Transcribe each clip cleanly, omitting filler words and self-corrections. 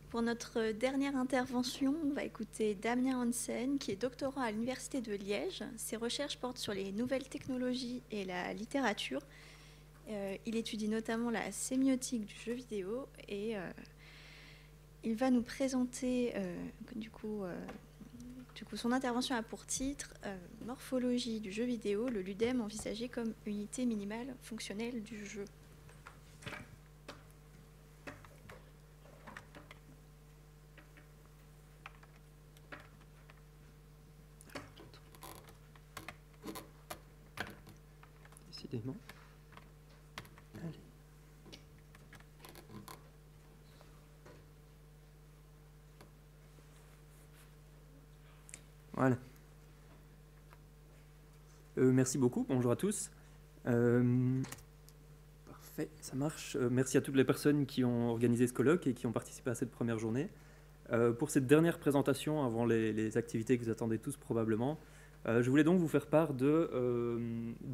Pour notre dernière intervention, on va écouter Damien Hansen, qui est doctorant à l'Université de Liège. Ses recherches portent sur les nouvelles technologies et la littérature. Il étudie notamment la sémiotique du jeu vidéo et il va nous présenter son intervention a pour titre Morphologie du jeu vidéo, le ludem envisagé comme unité minimale fonctionnelle du jeu. Décidément. Allez. Voilà. Merci beaucoup, bonjour à tous. Parfait, ça marche. Merci à toutes les personnes qui ont organisé ce colloque et qui ont participé à cette première journée. Pour cette dernière présentation, avant les activités que vous attendez tous probablement, je voulais donc vous faire part de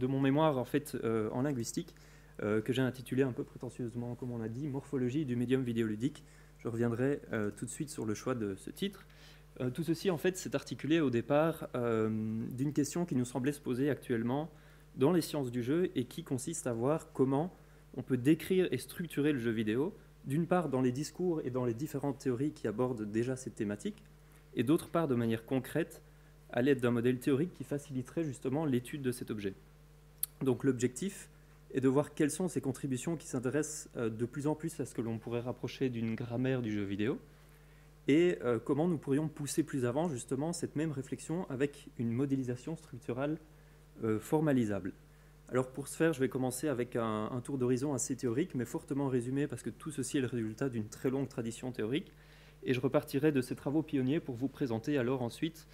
mon mémoire en fait en linguistique que j'ai intitulé un peu prétentieusement, comme on a dit, Morphologie du médium vidéoludique. Je reviendrai tout de suite sur le choix de ce titre. Tout ceci en fait s'est articulé au départ d'une question qui nous semblait se poser actuellement dans les sciences du jeu et qui consiste à voir comment on peut décrire et structurer le jeu vidéo, d'une part dans les discours et dans les différentes théories qui abordent déjà cette thématique, et d'autre part de manière concrète à l'aide d'un modèle théorique qui faciliterait justement l'étude de cet objet. Donc l'objectif est de voir quelles sont ces contributions qui s'intéressent de plus en plus à ce que l'on pourrait rapprocher d'une grammaire du jeu vidéo, et comment nous pourrions pousser plus avant justement cette même réflexion avec une modélisation structurale formalisable. Alors pour ce faire, je vais commencer avec un tour d'horizon assez théorique, mais fortement résumé parce que tout ceci est le résultat d'une très longue tradition théorique, et je repartirai de ces travaux pionniers pour vous présenter alors ensuite,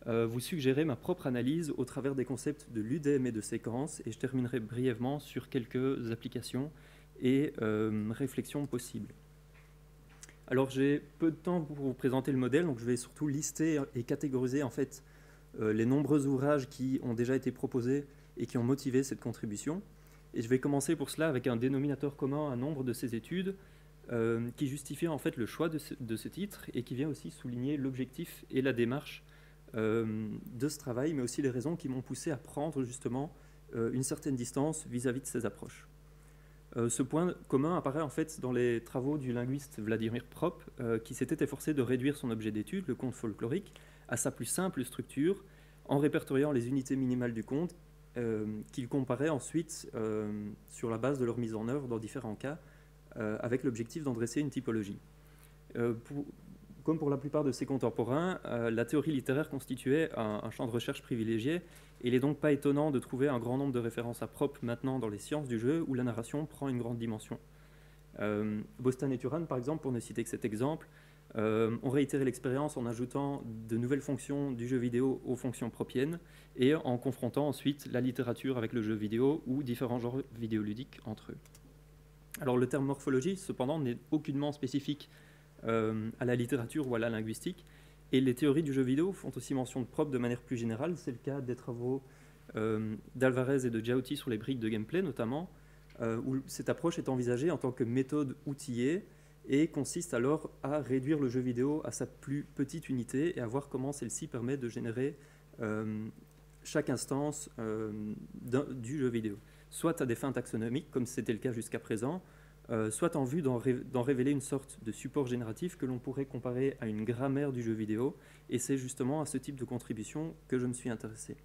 vous suggérer ma propre analyse au travers des concepts de ludem et de séquence, et je terminerai brièvement sur quelques applications et réflexions possibles. Alors j'ai peu de temps pour vous présenter le modèle, donc je vais surtout lister et catégoriser en fait les nombreux ouvrages qui ont déjà été proposés et qui ont motivé cette contribution. Et je vais commencer pour cela avec un dénominateur commun à nombre de ces études qui justifie en fait le choix de ce titre et qui vient aussi souligner l'objectif et la démarche de ce travail, mais aussi les raisons qui m'ont poussé à prendre justement une certaine distance vis-à-vis de ces approches. Ce point commun apparaît en fait dans les travaux du linguiste Vladimir Prop, qui s'était efforcé de réduire son objet d'étude, le conte folklorique, à sa plus simple structure, en répertoriant les unités minimales du conte, qu'il comparait ensuite sur la base de leur mise en œuvre dans différents cas, avec l'objectif d'en dresser une typologie. Comme pour la plupart de ses contemporains, la théorie littéraire constituait un champ de recherche privilégié, et il n'est donc pas étonnant de trouver un grand nombre de références à Prop maintenant dans les sciences du jeu, où la narration prend une grande dimension. Bostan et Turan, par exemple, pour ne citer que cet exemple, ont réitéré l'expérience en ajoutant de nouvelles fonctions du jeu vidéo aux fonctions propiennes, et en confrontant ensuite la littérature avec le jeu vidéo ou différents genres vidéoludiques entre eux. Alors le terme morphologie, cependant, n'est aucunement spécifique à la littérature ou à la linguistique, et les théories du jeu vidéo font aussi mention de Prop de manière plus générale. C'est le cas des travaux d'Alvarez et de Jauti sur les briques de gameplay notamment, où cette approche est envisagée en tant que méthode outillée et consiste alors à réduire le jeu vidéo à sa plus petite unité et à voir comment celle-ci permet de générer chaque instance du jeu vidéo, soit à des fins taxonomiques comme c'était le cas jusqu'à présent, soit en vue d'en révéler une sorte de support génératif que l'on pourrait comparer à une grammaire du jeu vidéo, et c'est justement à ce type de contribution que je me suis intéressé.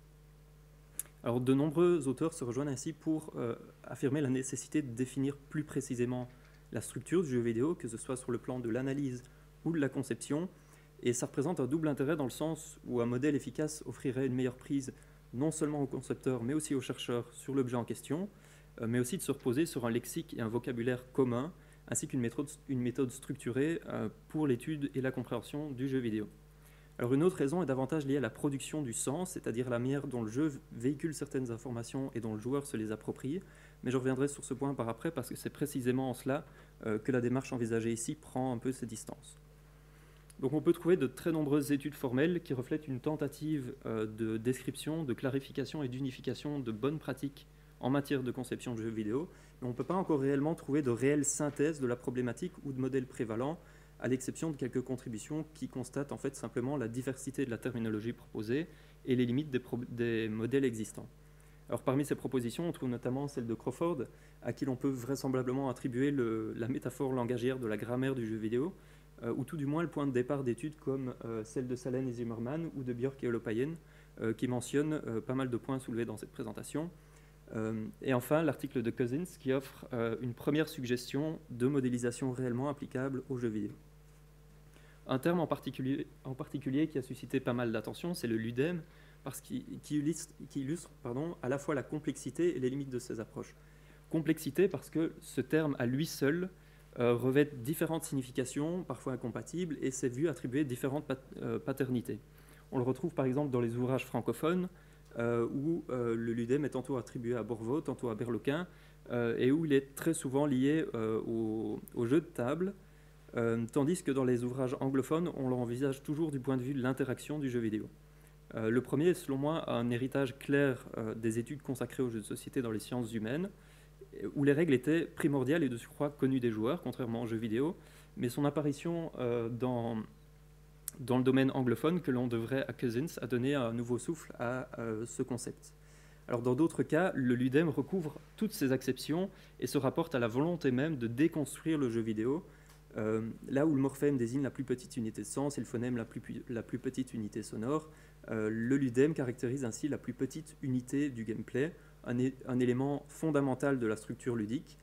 Alors de nombreux auteurs se rejoignent ainsi pour affirmer la nécessité de définir plus précisément la structure du jeu vidéo, que ce soit sur le plan de l'analyse ou de la conception, et ça représente un double intérêt dans le sens où un modèle efficace offrirait une meilleure prise non seulement aux concepteurs mais aussi aux chercheurs sur l'objet en question, mais aussi de se reposer sur un lexique et un vocabulaire commun, ainsi qu'une méthode structurée pour l'étude et la compréhension du jeu vidéo. Alors une autre raison est davantage liée à la production du sens, c'est-à-dire la manière dont le jeu véhicule certaines informations et dont le joueur se les approprie, mais je reviendrai sur ce point par après parce que c'est précisément en cela que la démarche envisagée ici prend un peu ses distances. Donc on peut trouver de très nombreuses études formelles qui reflètent une tentative de description, de clarification et d'unification de bonnes pratiques en matière de conception de jeux vidéo, mais on ne peut pas encore réellement trouver de réelle synthèse de la problématique ou de modèles prévalents, à l'exception de quelques contributions qui constatent en fait simplement la diversité de la terminologie proposée et les limites des modèles existants. Alors parmi ces propositions, on trouve notamment celle de Crawford, à qui l'on peut vraisemblablement attribuer la métaphore langagière de la grammaire du jeu vidéo, ou tout du moins le point de départ d'études comme celle de Salen et Zimmerman ou de Björk et Holopainen, qui mentionnent pas mal de points soulevés dans cette présentation. Et enfin, l'article de Cousins qui offre une première suggestion de modélisation réellement applicable aux jeux vidéo. Un terme en particulier qui a suscité pas mal d'attention, c'est le ludème, parce qu'il illustre à la fois la complexité et les limites de ces approches. Complexité parce que ce terme à lui seul revêt différentes significations, parfois incompatibles, et s'est vu attribuer différentes paternités. On le retrouve par exemple dans les ouvrages francophones, où le ludème est tantôt attribué à Borvo, tantôt à Berlequin, et où il est très souvent lié au jeu de table, tandis que dans les ouvrages anglophones, on l'envisage toujours du point de vue de l'interaction du jeu vidéo. Le premier est selon moi un héritage clair des études consacrées aux jeux de société dans les sciences humaines, où les règles étaient primordiales et de surcroît connues des joueurs, contrairement aux jeux vidéo, mais son apparition dans le domaine anglophone que l'on devrait à Cousins a donné un nouveau souffle à ce concept. Alors dans d'autres cas, le ludème recouvre toutes ces acceptions et se rapporte à la volonté même de déconstruire le jeu vidéo, là où le morphème désigne la plus petite unité de sens et le phonème la plus petite unité sonore, le ludème caractérise ainsi la plus petite unité du gameplay, un élément fondamental de la structure ludique,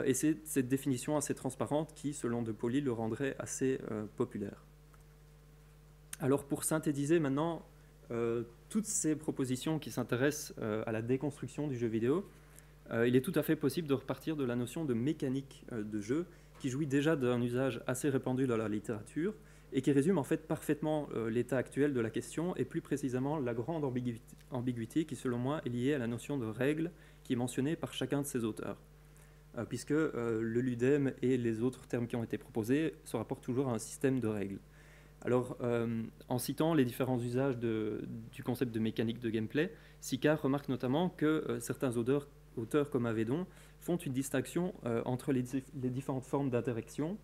et c'est cette définition assez transparente qui, selon De Pauli, le rendrait assez populaire. Alors pour synthétiser maintenant toutes ces propositions qui s'intéressent à la déconstruction du jeu vidéo, il est tout à fait possible de repartir de la notion de mécanique de jeu qui jouit déjà d'un usage assez répandu dans la littérature et qui résume en fait parfaitement l'état actuel de la question et plus précisément la grande ambiguïté qui selon moi est liée à la notion de règle qui est mentionnée par chacun de ces auteurs. Puisque le ludème et les autres termes qui ont été proposés se rapportent toujours à un système de règles. Alors, en citant les différents usages du concept de mécanique de gameplay, Sicard remarque notamment que certains auteurs comme Avedon font une distinction entre les différentes formes d'interaction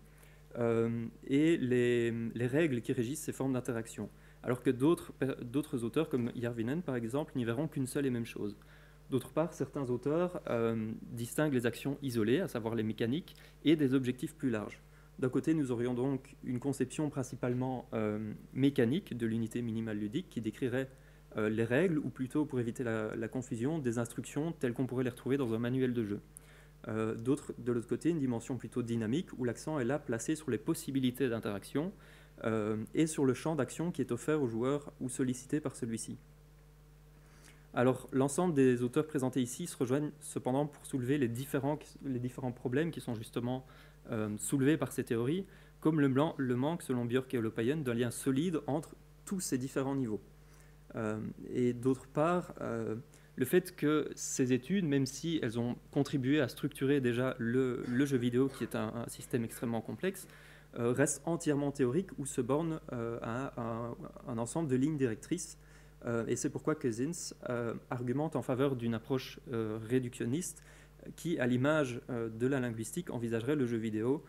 et les règles qui régissent ces formes d'interaction, alors que d'autres auteurs, comme Järvinen par exemple, n'y verront qu'une seule et même chose. D'autre part, certains auteurs distinguent les actions isolées, à savoir les mécaniques, et des objectifs plus larges. D'un côté, nous aurions donc une conception principalement mécanique de l'unité minimale ludique qui décrirait les règles, ou plutôt, pour éviter la confusion, des instructions telles qu'on pourrait les retrouver dans un manuel de jeu. De l'autre côté, une dimension plutôt dynamique où l'accent est là placé sur les possibilités d'interaction et sur le champ d'action qui est offert au joueur ou sollicité par celui-ci. Alors, l'ensemble des auteurs présentés ici se rejoignent cependant pour soulever les différents problèmes qui sont justement soulevés par ces théories, comme le manque, selon Björk et Holopainen, d'un lien solide entre tous ces différents niveaux. Et d'autre part, le fait que ces études, même si elles ont contribué à structurer déjà le jeu vidéo, qui est un système extrêmement complexe, restent entièrement théoriques ou se bornent à un ensemble de lignes directrices. Et c'est pourquoi Cousins argumente en faveur d'une approche réductionniste qui, à l'image de la linguistique, envisagerait le jeu vidéo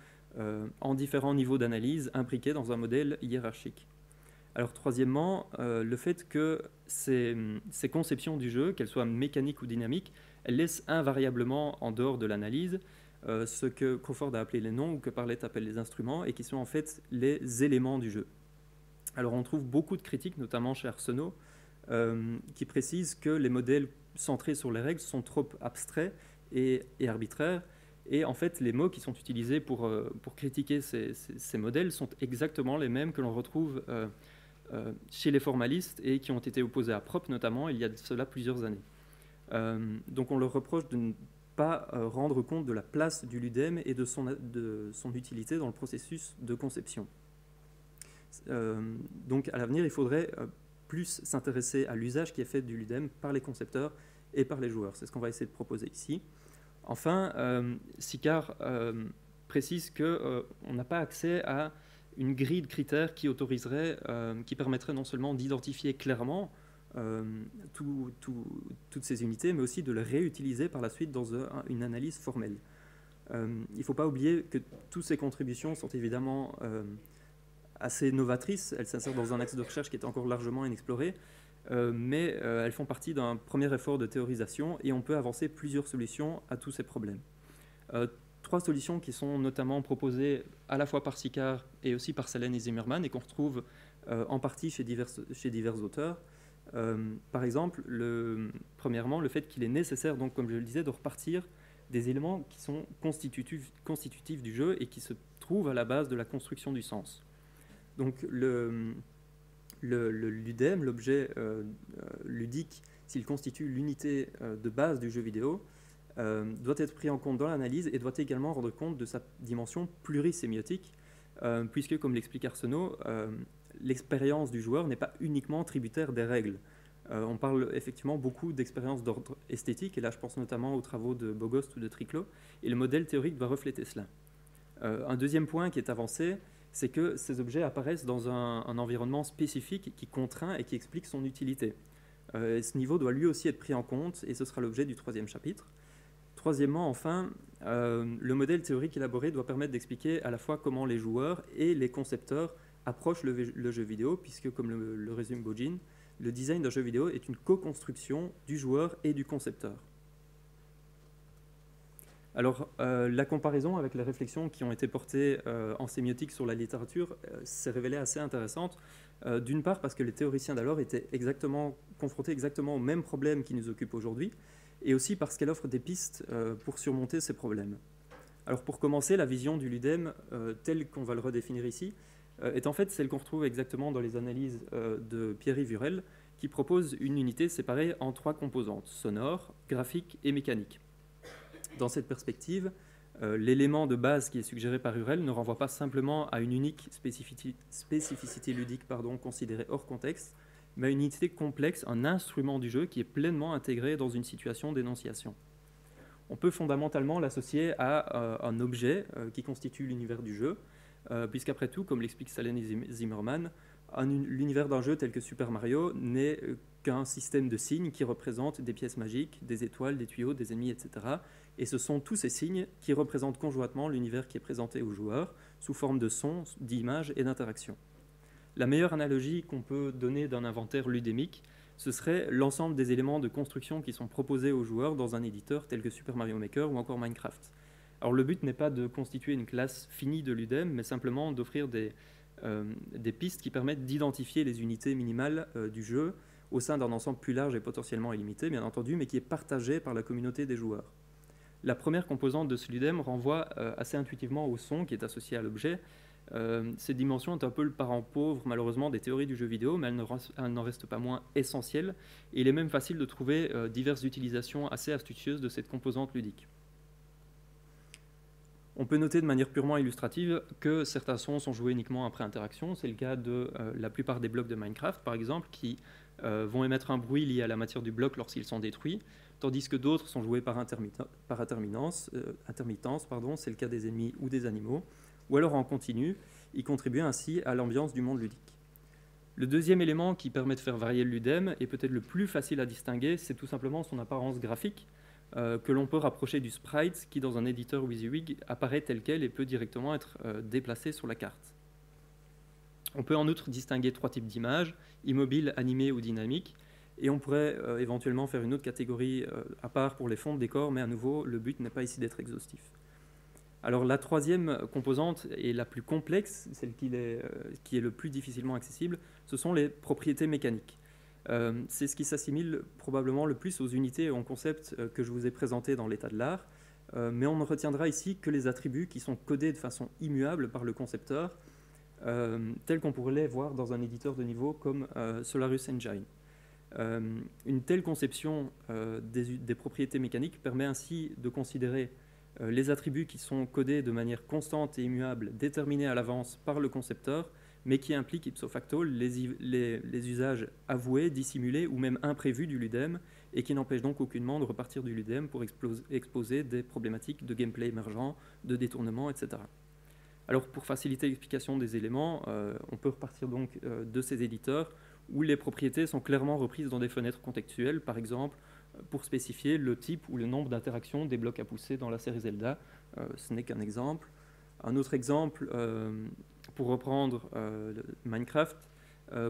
en différents niveaux d'analyse imbriqués dans un modèle hiérarchique. Alors troisièmement, le fait que ces conceptions du jeu, qu'elles soient mécaniques ou dynamiques, elles laissent invariablement en dehors de l'analyse ce que Crawford a appelé les noms ou que Parlett appelle les instruments et qui sont en fait les éléments du jeu. Alors on trouve beaucoup de critiques, notamment chez Arsenault, qui précisent que les modèles centrés sur les règles sont trop abstraits et arbitraires. Et en fait, les mots qui sont utilisés pour critiquer ces modèles sont exactement les mêmes que l'on retrouve chez les formalistes et qui ont été opposés à Propp notamment il y a de cela plusieurs années. Donc on leur reproche de ne pas rendre compte de la place du ludème et de son utilité dans le processus de conception. Donc à l'avenir, il faudrait plus s'intéresser à l'usage qui est fait du ludème par les concepteurs et par les joueurs. C'est ce qu'on va essayer de proposer ici. Enfin, Sicard précise qu'on n'a pas accès à une grille de critères qui autoriserait, qui permettrait non seulement d'identifier clairement toutes ces unités, mais aussi de les réutiliser par la suite dans une analyse formelle. Il ne faut pas oublier que toutes ces contributions sont évidemment assez novatrices. Elles s'insèrent dans un axe de recherche qui est encore largement inexploré, mais elles font partie d'un premier effort de théorisation et on peut avancer plusieurs solutions à tous ces problèmes. 3 solutions qui sont notamment proposées à la fois par Sicard et aussi par Salen et Zimmermann et qu'on retrouve en partie chez divers auteurs. Par exemple, premièrement, le fait qu'il est nécessaire, donc, comme je le disais, de repartir des éléments qui sont constitutifs du jeu et qui se trouvent à la base de la construction du sens. Donc le ludem, l'objet ludique, s'il constitue l'unité de base du jeu vidéo, doit être pris en compte dans l'analyse et doit également rendre compte de sa dimension plurisémiotique, puisque, comme l'explique Arsenault, l'expérience du joueur n'est pas uniquement tributaire des règles. On parle effectivement beaucoup d'expériences d'ordre esthétique, et là je pense notamment aux travaux de Bogost ou de Triclot, et le modèle théorique doit refléter cela. Un deuxième point qui est avancé, c'est que ces objets apparaissent dans un environnement spécifique qui contraint et qui explique son utilité. Et ce niveau doit lui aussi être pris en compte, et ce sera l'objet du 3e chapitre. Troisièmement, enfin, le modèle théorique élaboré doit permettre d'expliquer à la fois comment les joueurs et les concepteurs approchent le jeu vidéo, puisque, comme le résume Bogin, le design d'un jeu vidéo est une co-construction du joueur et du concepteur. Alors, la comparaison avec les réflexions qui ont été portées en sémiotique sur la littérature s'est révélée assez intéressante. D'une part, parce que les théoriciens d'alors étaient confrontés exactement aux mêmes problèmes qui nous occupent aujourd'hui, et aussi parce qu'elle offre des pistes pour surmonter ces problèmes. Alors, pour commencer, la vision du ludem, telle qu'on va le redéfinir ici, est en fait celle qu'on retrouve exactement dans les analyses de Pierre-Yves Hurel, qui propose une unité séparée en 3 composantes, sonore, graphique et mécanique. Dans cette perspective, l'élément de base qui est suggéré par Hurel ne renvoie pas simplement à une unique spécificité ludique considérée hors contexte, mais à une unité complexe, un instrument du jeu qui est pleinement intégré dans une situation d'énonciation. On peut fondamentalement l'associer à un objet qui constitue l'univers du jeu, puisqu'après tout, comme l'explique Salen et Zimmermann, l'univers d'un jeu tel que Super Mario n'est qu'un système de signes qui représentent des pièces magiques, des étoiles, des tuyaux, des ennemis, etc. Et ce sont tous ces signes qui représentent conjointement l'univers qui est présenté aux joueurs sous forme de sons, d'images et d'interactions. La meilleure analogie qu'on peut donner d'un inventaire ludémique, ce serait l'ensemble des éléments de construction qui sont proposés aux joueurs dans un éditeur tel que Super Mario Maker ou encore Minecraft. Alors le but n'est pas de constituer une classe finie de ludem, mais simplement d'offrir des pistes qui permettent d'identifier les unités minimales du jeu au sein d'un ensemble plus large et potentiellement illimité, bien entendu, mais qui est partagé par la communauté des joueurs. La première composante de ce ludem renvoie assez intuitivement au son qui est associé à l'objet. Cette dimension est un peu le parent pauvre, malheureusement, des théories du jeu vidéo, mais elle n'en reste pas moins essentielle. Et il est même facile de trouver diverses utilisations assez astucieuses de cette composante ludique. On peut noter de manière purement illustrative que certains sons sont joués uniquement après interaction. C'est le cas de la plupart des blocs de Minecraft, par exemple, qui vont émettre un bruit lié à la matière du bloc lorsqu'ils sont détruits, tandis que d'autres sont joués par intermittence, c'est le cas des ennemis ou des animaux, ou alors en continu, y contribuent ainsi à l'ambiance du monde ludique. Le deuxième élément qui permet de faire varier le ludem, et peut-être le plus facile à distinguer, c'est tout simplement son apparence graphique, que l'on peut rapprocher du sprite qui, dans un éditeur WYSIWYG, apparaît tel quel et peut directement être déplacé sur la carte. On peut en outre distinguer 3 types d'images, immobiles, animées ou dynamiques, et on pourrait éventuellement faire une autre catégorie à part pour les fonds de décor, mais à nouveau, le but n'est pas ici d'être exhaustif. Alors la troisième composante et la plus complexe, celle qui est le plus difficilement accessible, ce sont les propriétés mécaniques. C'est ce qui s'assimile probablement le plus aux unités et aux concepts que je vous ai présentés dans l'état de l'art, mais on ne retiendra ici que les attributs qui sont codés de façon immuable par le concepteur, tels qu'on pourrait les voir dans un éditeur de niveau comme Solarus Engine. Une telle conception des propriétés mécaniques permet ainsi de considérer les attributs qui sont codés de manière constante et immuable, déterminés à l'avance par le concepteur, mais qui impliquent ipso facto les usages avoués, dissimulés ou même imprévus du ludem, et qui n'empêchent donc aucunement de repartir du ludem pour exposer des problématiques de gameplay émergent, de détournement, etc. Alors pour faciliter l'explication des éléments, on peut repartir donc de ces éditeurs où les propriétés sont clairement reprises dans des fenêtres contextuelles, par exemple pour spécifier le type ou le nombre d'interactions des blocs à pousser dans la série Zelda, ce n'est qu'un exemple. Un autre exemple, pour reprendre Minecraft,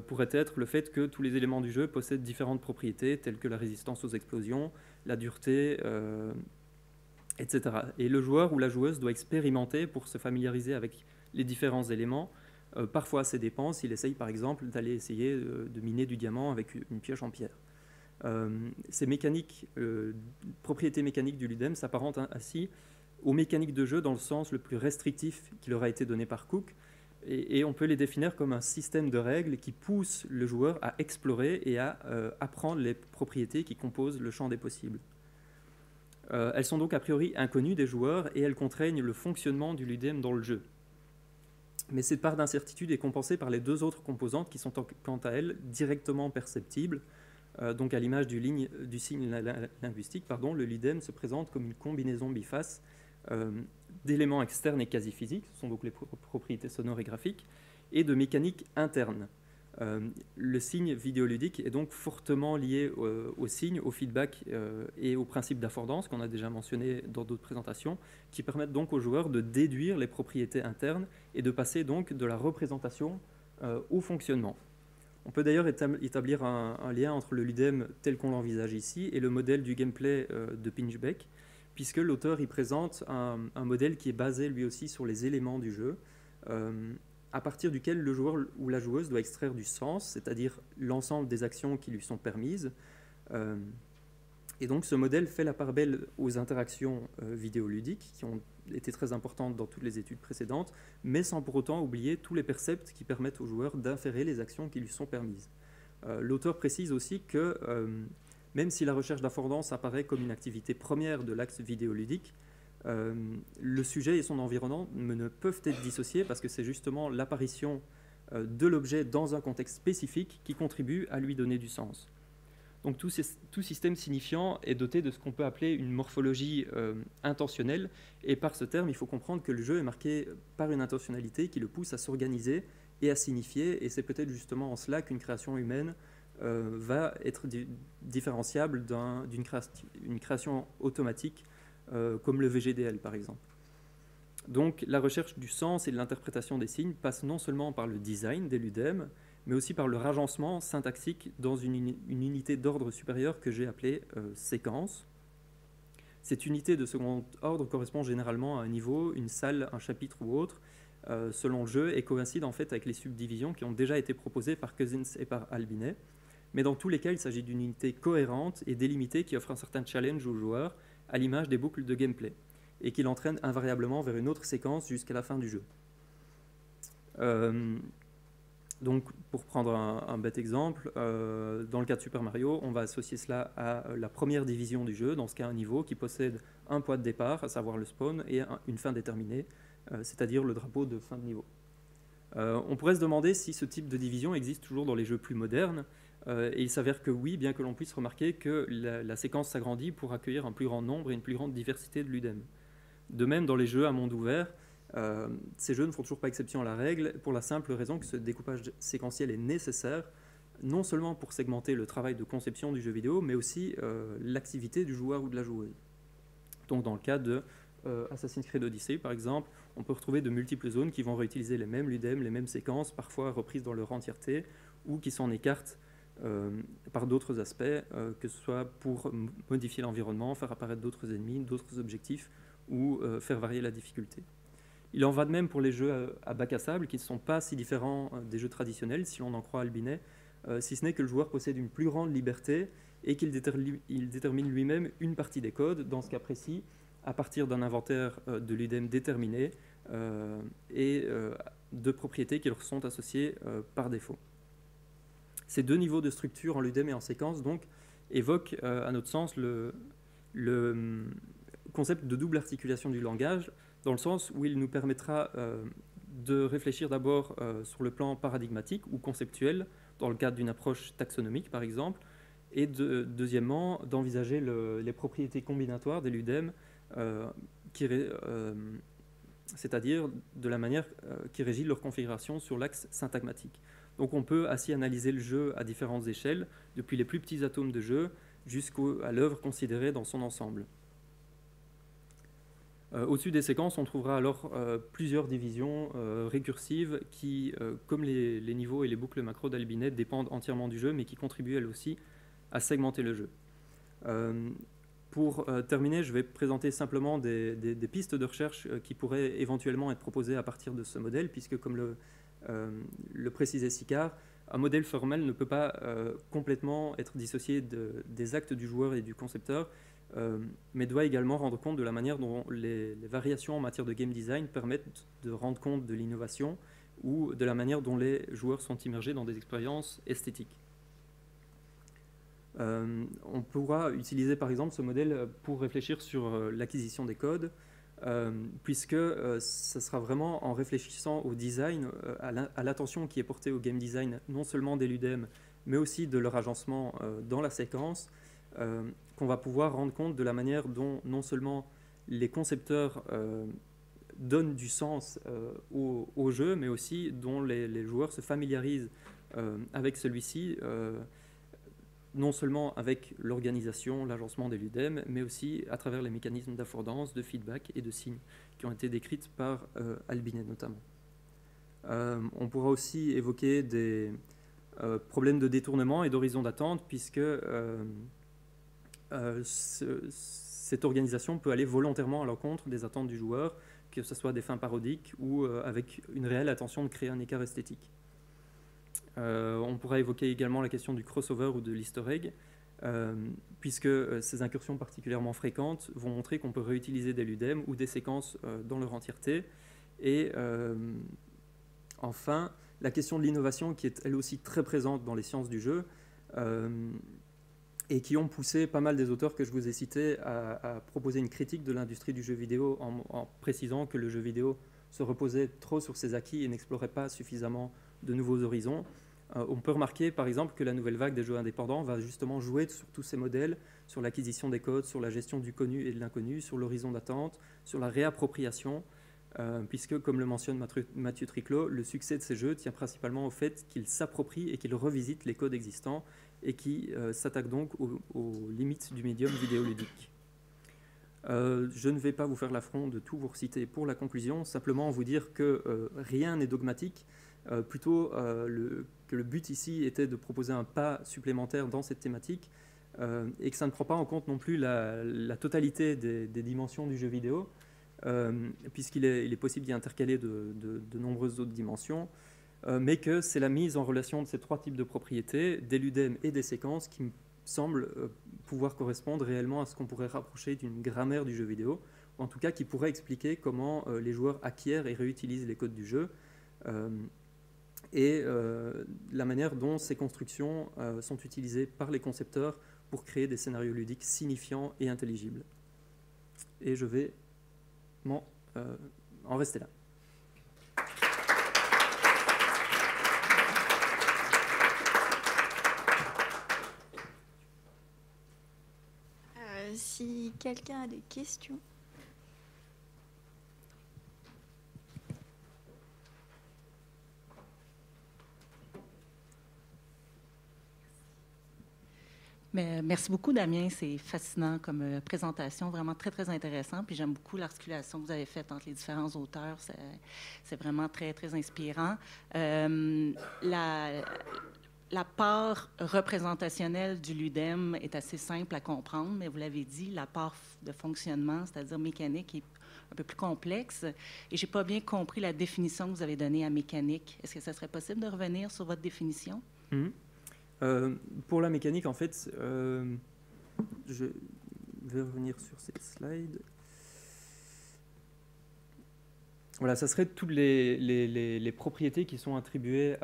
pourrait être le fait que tous les éléments du jeu possèdent différentes propriétés, telles que la résistance aux explosions, la dureté, etc. Et le joueur ou la joueuse doit expérimenter pour se familiariser avec les différents éléments. Parfois à ses dépens, s'il essaye par exemple d'aller essayer de miner du diamant avec une pioche en pierre. Ces propriétés mécaniques du ludem s'apparentent ainsi aux mécaniques de jeu dans le sens le plus restrictif qui leur a été donné par Cook, et on peut les définir comme un système de règles qui pousse le joueur à explorer et à apprendre les propriétés qui composent le champ des possibles. Elles sont donc a priori inconnues des joueurs et elles contraignent le fonctionnement du ludem dans le jeu. Mais cette part d'incertitude est compensée par les deux autres composantes qui sont quant à elles directement perceptibles. Donc à l'image du signe linguistique, le ludem se présente comme une combinaison biface d'éléments externes et quasi-physiques, ce sont donc les propriétés sonores et graphiques, et de mécanique interne. Le signe vidéoludique est donc fortement lié au signe, au feedback et au principe d'affordance qu'on a déjà mentionné dans d'autres présentations, qui permettent donc aux joueurs de déduire les propriétés internes et de passer donc de la représentation au fonctionnement. On peut d'ailleurs établir un lien entre le ludem tel qu'on l'envisage ici et le modèle du gameplay de Pinchbeck, puisque l'auteur y présente un modèle qui est basé lui aussi sur les éléments du jeu, à partir duquel le joueur ou la joueuse doit extraire du sens, c'est-à-dire l'ensemble des actions qui lui sont permises. Et donc ce modèle fait la part belle aux interactions vidéoludiques, qui ont été très importantes dans toutes les études précédentes, mais sans pour autant oublier tous les percepts qui permettent au joueur d'inférer les actions qui lui sont permises. L'auteur précise aussi que même si la recherche d'affordance apparaît comme une activité première de l'axe vidéoludique, le sujet et son environnement ne peuvent être dissociés parce que c'est justement l'apparition de l'objet dans un contexte spécifique qui contribue à lui donner du sens. Donc tout système signifiant est doté de ce qu'on peut appeler une morphologie intentionnelle, et par ce terme, il faut comprendre que le jeu est marqué par une intentionnalité qui le pousse à s'organiser et à signifier, et c'est peut-être justement en cela qu'une création humaine va être différenciable d'une création automatique comme le VGDL par exemple. Donc la recherche du sens et de l'interprétation des signes passe non seulement par le design des ludem, mais aussi par leur agencement syntaxique dans une unité d'ordre supérieur que j'ai appelée séquence. Cette unité de second ordre correspond généralement à un niveau, une salle, un chapitre ou autre, selon le jeu, et coïncide en fait avec les subdivisions qui ont déjà été proposées par Cousins et par Albinet. Mais dans tous les cas, il s'agit d'une unité cohérente et délimitée qui offre un certain challenge au joueur, à l'image des boucles de gameplay, et qui l'entraîne invariablement vers une autre séquence jusqu'à la fin du jeu. Donc, pour prendre un bête exemple, dans le cas de Super Mario, on va associer cela à la première division du jeu, dans ce cas un niveau qui possède un point de départ, à savoir le spawn, et une fin déterminée, c'est-à-dire le drapeau de fin de niveau. On pourrait se demander si ce type de division existe toujours dans les jeux plus modernes, et il s'avère que oui, bien que l'on puisse remarquer que la séquence s'agrandit pour accueillir un plus grand nombre et une plus grande diversité de ludem. De même, dans les jeux à monde ouvert, ces jeux ne font toujours pas exception à la règle, pour la simple raison que ce découpage séquentiel est nécessaire, non seulement pour segmenter le travail de conception du jeu vidéo, mais aussi l'activité du joueur ou de la joueuse. Donc dans le cas de Assassin's Creed Odyssey, par exemple, on peut retrouver de multiples zones qui vont réutiliser les mêmes ludem, les mêmes séquences, parfois reprises dans leur entièreté, ou qui s'en écartent par d'autres aspects, que ce soit pour modifier l'environnement, faire apparaître d'autres ennemis, d'autres objectifs, ou faire varier la difficulté. Il en va de même pour les jeux à bac à sable, qui ne sont pas si différents des jeux traditionnels, si l'on en croit Albinet, si ce n'est que le joueur possède une plus grande liberté et qu'il détermine lui-même une partie des codes, dans ce cas précis, à partir d'un inventaire de ludem déterminé et de propriétés qui leur sont associées par défaut. Ces deux niveaux de structure en ludem et en séquence donc évoquent à notre sens le concept de double articulation du langage, dans le sens où il nous permettra de réfléchir d'abord sur le plan paradigmatique ou conceptuel, dans le cadre d'une approche taxonomique par exemple, et deuxièmement d'envisager les propriétés combinatoires des ludem, c'est-à-dire de la manière qui régit leur configuration sur l'axe syntagmatique. Donc on peut ainsi analyser le jeu à différentes échelles, depuis les plus petits atomes de jeu jusqu'à l'œuvre considérée dans son ensemble. Au-dessus des séquences, on trouvera alors plusieurs divisions récursives qui, comme les niveaux et les boucles macro d'Albinet, dépendent entièrement du jeu, mais qui contribuent elles aussi à segmenter le jeu. Pour terminer, je vais présenter simplement des pistes de recherche qui pourraient éventuellement être proposées à partir de ce modèle, puisque comme le précisait Sicard, un modèle formel ne peut pas complètement être dissocié des actes du joueur et du concepteur, mais doit également rendre compte de la manière dont les variations en matière de game design permettent de rendre compte de l'innovation ou de la manière dont les joueurs sont immergés dans des expériences esthétiques. On pourra utiliser par exemple ce modèle pour réfléchir sur l'acquisition des codes, puisque ça sera vraiment en réfléchissant au design, à l'attention qui est portée au game design, non seulement des ludem, mais aussi de leur agencement dans la séquence, qu'on va pouvoir rendre compte de la manière dont non seulement les concepteurs donnent du sens au jeu, mais aussi dont les joueurs se familiarisent avec celui-ci, non seulement avec l'organisation, l'agencement des ludem, mais aussi à travers les mécanismes d'affordance, de feedback et de signes qui ont été décrites par Albinet notamment. On pourra aussi évoquer des problèmes de détournement et d'horizon d'attente, puisque cette organisation peut aller volontairement à l'encontre des attentes du joueur, que ce soit des fins parodiques ou avec une réelle intention de créer un écart esthétique. On pourra évoquer également la question du crossover ou de l'easter egg, puisque ces incursions particulièrement fréquentes vont montrer qu'on peut réutiliser des ludem ou des séquences dans leur entièreté. Et enfin, la question de l'innovation qui est elle aussi très présente dans les sciences du jeu, et qui ont poussé pas mal des auteurs que je vous ai cités à proposer une critique de l'industrie du jeu vidéo en précisant que le jeu vidéo se reposait trop sur ses acquis et n'explorait pas suffisamment de nouveaux horizons. On peut remarquer par exemple que la nouvelle vague des jeux indépendants va justement jouer sur tous ces modèles, sur l'acquisition des codes, sur la gestion du connu et de l'inconnu, sur l'horizon d'attente, sur la réappropriation, puisque comme le mentionne Mathieu Triclot, le succès de ces jeux tient principalement au fait qu'ils s'approprient et qu'ils revisitent les codes existants et qui s'attaquent donc aux limites du médium vidéoludique. Je ne vais pas vous faire l'affront de tout vous reciter pour la conclusion, simplement vous dire que rien n'est dogmatique, plutôt que le but ici était de proposer un pas supplémentaire dans cette thématique, et que ça ne prend pas en compte non plus la totalité des dimensions du jeu vidéo, puisqu'il est possible d'y intercaler de nombreuses autres dimensions, mais que c'est la mise en relation de ces trois types de propriétés, des ludem et des séquences, qui me semble pouvoir correspondre réellement à ce qu'on pourrait rapprocher d'une grammaire du jeu vidéo, ou en tout cas qui pourrait expliquer comment les joueurs acquièrent et réutilisent les codes du jeu, et la manière dont ces constructions sont utilisées par les concepteurs pour créer des scénarios ludiques signifiants et intelligibles. Et je vais en rester là. Si quelqu'un a des questions. Mais merci beaucoup, Damien. C'est fascinant comme présentation, vraiment très, très intéressant. Puis j'aime beaucoup l'articulation que vous avez faite entre les différents auteurs. C'est vraiment très, très inspirant. La part représentationnelle du ludem est assez simple à comprendre, mais vous l'avez dit, la part de fonctionnement, c'est-à-dire mécanique, est un peu plus complexe. Et je n'ai pas bien compris la définition que vous avez donnée à mécanique. Est-ce que ça serait possible de revenir sur votre définition? Pour la mécanique, en fait, je vais revenir sur cette slide. Voilà, ça serait toutes les propriétés qui sont attribuées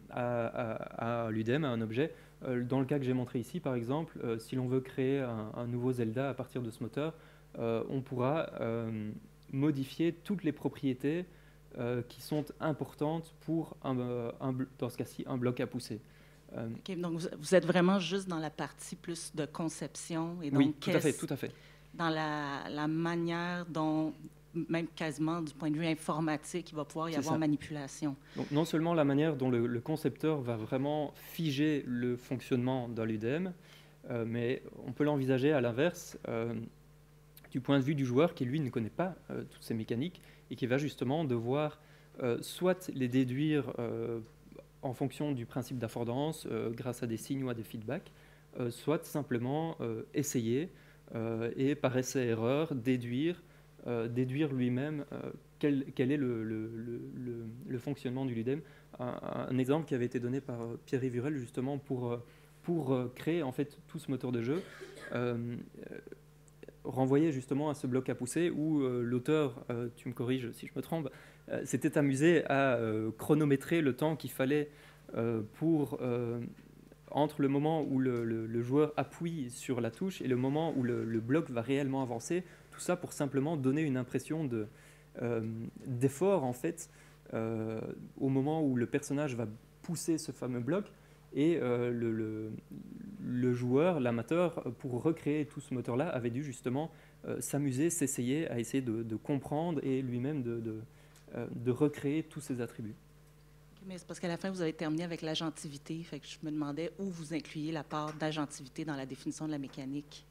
à l'udem, à un objet. Dans le cas que j'ai montré ici, par exemple, si l'on veut créer un nouveau Zelda à partir de ce moteur, on pourra modifier toutes les propriétés qui sont importantes pour, dans ce cas-ci, un bloc à pousser. Okay, donc vous êtes vraiment juste dans la partie plus de conception et donc oui, tout à fait. Dans la manière dont, même quasiment du point de vue informatique, il va pouvoir y avoir manipulation. Donc non seulement la manière dont le concepteur va vraiment figer le fonctionnement d'un ludem, mais on peut l'envisager à l'inverse du point de vue du joueur qui, lui, ne connaît pas toutes ces mécaniques et qui va justement devoir soit les déduire en fonction du principe d'affordance, grâce à des signes ou à des feedbacks, soit simplement essayer et par essai-erreur déduire lui-même quel est le fonctionnement du ludem. Un exemple qui avait été donné par Pierre Vurel justement pour créer en fait tout ce moteur de jeu renvoyait justement à ce bloc à pousser où l'auteur, tu me corriges si je me trompe, s'était amusé à chronométrer le temps qu'il fallait pour entre le moment où le joueur appuie sur la touche et le moment où le bloc va réellement avancer, tout ça pour simplement donner une impression d'effort en fait au moment où le personnage va pousser ce fameux bloc et le joueur, l'amateur, pour recréer tout ce moteur-là, avait dû justement s'amuser, s'essayer à essayer de comprendre et lui-même de recréer tous ces attributs. Mais c'est parce qu'à la fin, vous avez terminé avec l'agentivité. Fait que je me demandais où vous incluiez la part d'agentivité dans la définition de la mécanique.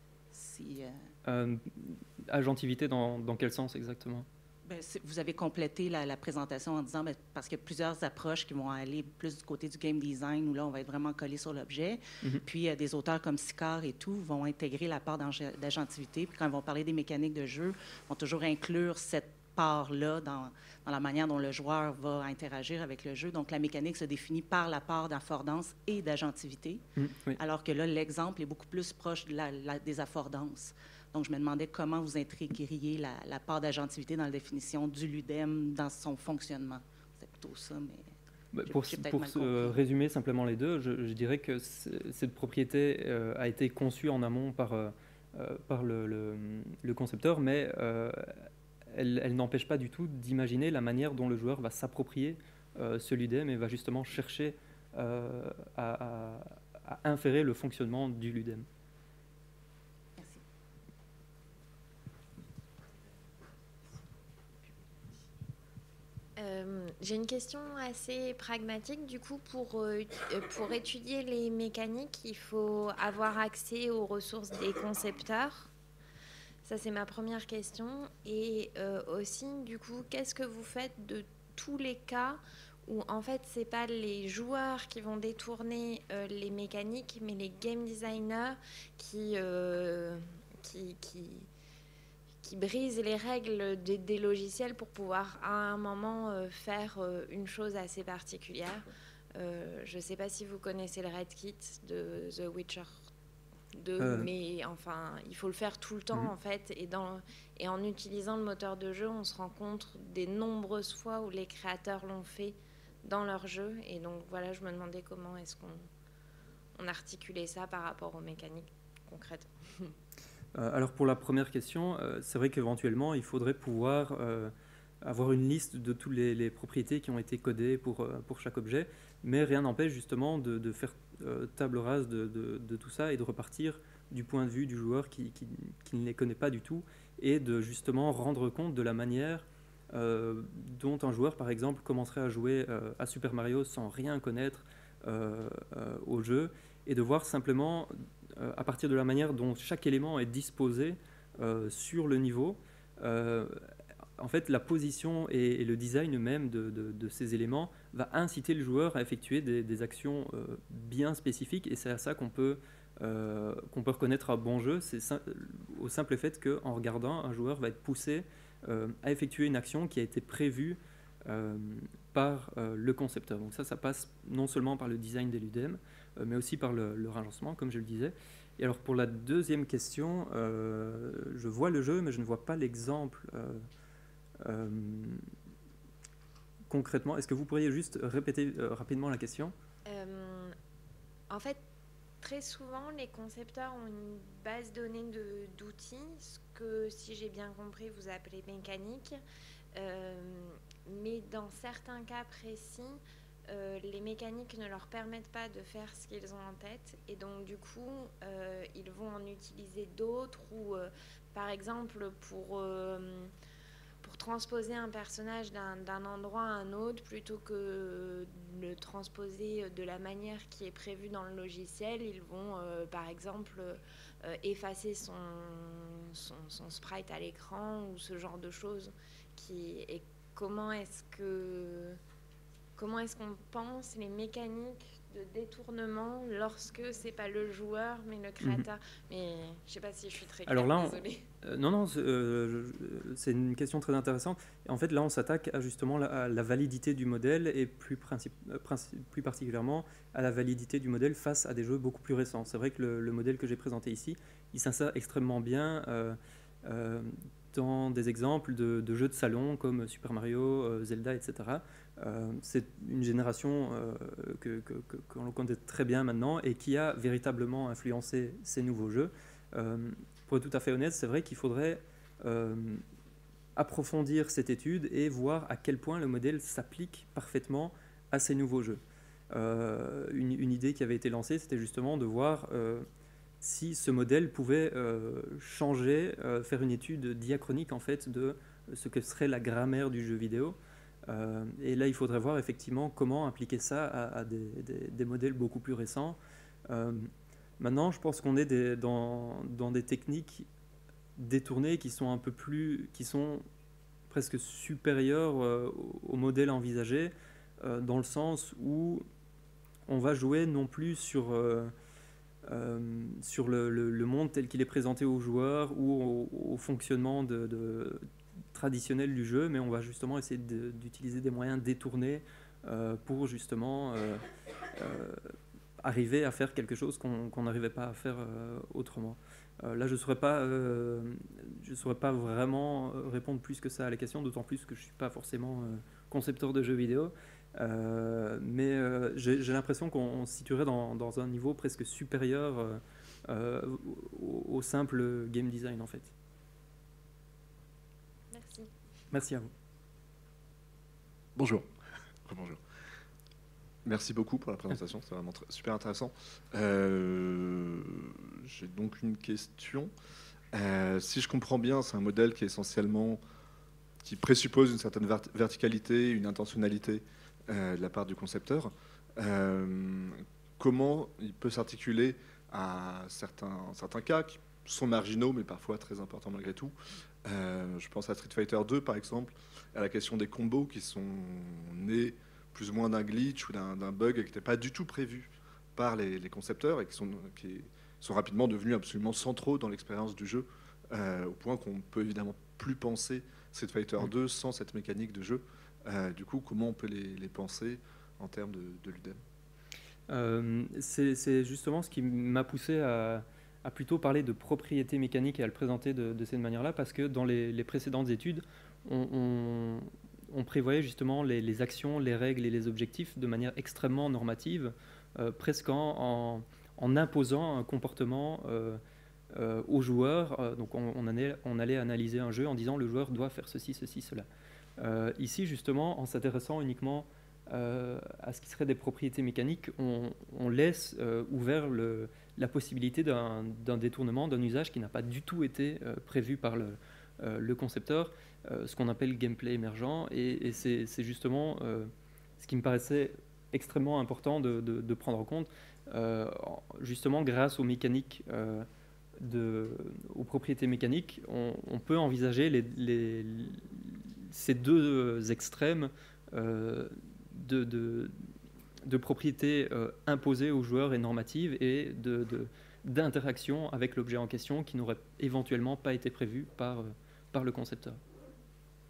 Agentivité dans quel sens exactement? Bien, vous avez complété la présentation en disant parce qu'il y a plusieurs approches qui vont aller plus du côté du game design, où là, on va être vraiment collé sur l'objet. Mm-hmm. Puis, des auteurs comme Sicard et tout vont intégrer la part d'agentivité. Puis, quand ils vont parler des mécaniques de jeu, ils vont toujours inclure cette part-là dans la manière dont le joueur va interagir avec le jeu. Donc, la mécanique se définit par la part d'affordance et d'agentivité, oui. Alors que là, l'exemple est beaucoup plus proche des affordances. Donc, je me demandais comment vous intégreriez la part d'agentivité dans la définition du ludem, dans son fonctionnement. C'est plutôt ça, mais... Pour résumer simplement les deux, je dirais que cette propriété a été conçue en amont par le concepteur, mais elle n'empêche pas du tout d'imaginer la manière dont le joueur va s'approprier ce ludem et va justement chercher à inférer le fonctionnement du ludem. Merci. J'ai une question assez pragmatique. Du coup, pour étudier les mécaniques, il faut avoir accès aux ressources des concepteurs. Ça, c'est ma première question. Et aussi, du coup, qu'est-ce que vous faites de tous les cas où, en fait, ce n'est pas les joueurs qui vont détourner les mécaniques, mais les game designers qui brisent les règles des logiciels pour pouvoir, à un moment, faire une chose assez particulière. Je ne sais pas si vous connaissez le Red Kit de The Witcher 2, mais enfin, il faut le faire tout le temps, en fait. Et en utilisant le moteur de jeu, on se rend compte des nombreuses fois où les créateurs l'ont fait dans leur jeu. Et donc, voilà, je me demandais comment est-ce qu'on articulait ça par rapport aux mécaniques concrètes. Alors, pour la première question, c'est vrai qu'éventuellement, il faudrait pouvoir avoir une liste de toutes les propriétés qui ont été codées pour chaque objet, mais rien n'empêche justement de faire table rase de tout ça et de repartir du point de vue du joueur qui ne les connaît pas du tout et de justement rendre compte de la manière dont un joueur, par exemple, commencerait à jouer à Super Mario sans rien connaître au jeu et de voir simplement, à partir de la manière dont chaque élément est disposé sur le niveau, en fait, la position et le design même de ces éléments va inciter le joueur à effectuer des actions bien spécifiques, et c'est à ça qu'on peut reconnaître un bon jeu. C'est au simple fait qu'en regardant, un joueur va être poussé à effectuer une action qui a été prévue par le concepteur. Donc ça passe non seulement par le design des ludem, mais aussi par le agencement, comme je le disais. Et alors pour la deuxième question, je vois le jeu, mais je ne vois pas l'exemple. Concrètement, est-ce que vous pourriez juste répéter rapidement la question? En fait, très souvent, les concepteurs ont une base donnée d'outils, ce que, si j'ai bien compris, vous appelez mécanique. Mais dans certains cas précis, les mécaniques ne leur permettent pas de faire ce qu'ils ont en tête. Et donc, du coup, ils vont en utiliser d'autres ou, par exemple, pour transposer un personnage d'un endroit à un autre plutôt que de le transposer de la manière qui est prévue dans le logiciel. Ils vont, par exemple, effacer son sprite à l'écran ou ce genre de choses. Et comment est-ce qu'on pense les mécaniques de détournement lorsque c'est pas le joueur mais le créateur. Mais je sais pas si je suis très claire, désolée. Non, c'est une question très intéressante. En fait, là, on s'attaque justement à la validité du modèle et plus particulièrement à la validité du modèle face à des jeux beaucoup plus récents. C'est vrai que le modèle que j'ai présenté ici, il s'insère extrêmement bien dans des exemples de jeux de salon comme Super Mario, Zelda, etc. C'est une génération que l'on connaît très bien maintenant et qui a véritablement influencé ces nouveaux jeux. Pour être tout à fait honnête, c'est vrai qu'il faudrait approfondir cette étude et voir à quel point le modèle s'applique parfaitement à ces nouveaux jeux. Une idée qui avait été lancée, c'était justement de voir si ce modèle pouvait changer, faire une étude diachronique en fait de ce que serait la grammaire du jeu vidéo. Et là, il faudrait voir effectivement comment appliquer ça à des modèles beaucoup plus récents. Maintenant, je pense qu'on est dans des techniques détournées qui sont qui sont presque supérieures au modèle envisagé, dans le sens où on va jouer non plus sur le monde tel qu'il est présenté aux joueurs ou au fonctionnement traditionnel du jeu, mais on va justement essayer d'utiliser des moyens détournés pour justement arriver à faire quelque chose qu'on n'arrivait pas à faire autrement. Là, je ne saurais pas vraiment répondre plus que ça à la question, d'autant plus que je ne suis pas forcément concepteur de jeux vidéo. Mais j'ai l'impression qu'on se situerait dans un niveau presque supérieur au simple game design, en fait. Merci. Merci à vous. Bonjour. Bonjour. Merci beaucoup pour la présentation, c'est vraiment super intéressant. J'ai donc une question. Si je comprends bien, c'est un modèle qui présuppose une certaine verticalité, une intentionnalité de la part du concepteur. Comment il peut s'articuler à certains cas qui sont marginaux, mais parfois très importants malgré tout. Je pense à Street Fighter 2, par exemple, à la question des combos qui sont nés plus ou moins d'un glitch ou d'un bug qui n'était pas du tout prévu par les concepteurs et qui sont rapidement devenus absolument centraux dans l'expérience du jeu, au point qu'on ne peut évidemment plus penser Street Fighter 2 sans cette mécanique de jeu. Du coup, comment on peut les penser en termes de l'UDEM? C'est justement ce qui m'a poussé à plutôt parler de propriété mécanique et à le présenter de cette manière-là, parce que dans les précédentes études, on prévoyait justement les actions, les règles et les objectifs de manière extrêmement normative, presque en imposant un comportement aux joueurs. Donc on allait analyser un jeu en disant le joueur doit faire ceci, ceci, cela. Ici, justement, en s'intéressant uniquement à ce qui serait des propriétés mécaniques, on laisse ouvert la possibilité d'un détournement, d'un usage qui n'a pas du tout été prévu par le concepteur, ce qu'on appelle gameplay émergent, et c'est justement ce qui me paraissait extrêmement important de prendre en compte, justement grâce aux mécaniques, aux propriétés mécaniques, on peut envisager ces deux extrêmes de propriétés imposées aux joueurs et normatives, et d'interaction avec l'objet en question qui n'aurait éventuellement pas été prévu par le concepteur.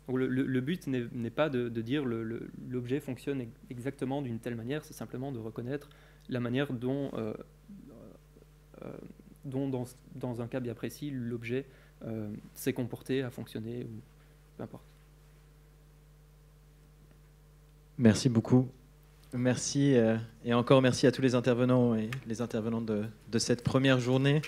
Donc le but n'est pas de dire l'objet fonctionne exactement d'une telle manière, c'est simplement de reconnaître la manière dont dans un cas bien précis, l'objet s'est comporté, a fonctionné, ou peu importe. Merci beaucoup. Merci et encore merci à tous les intervenants et les intervenantes de cette première journée.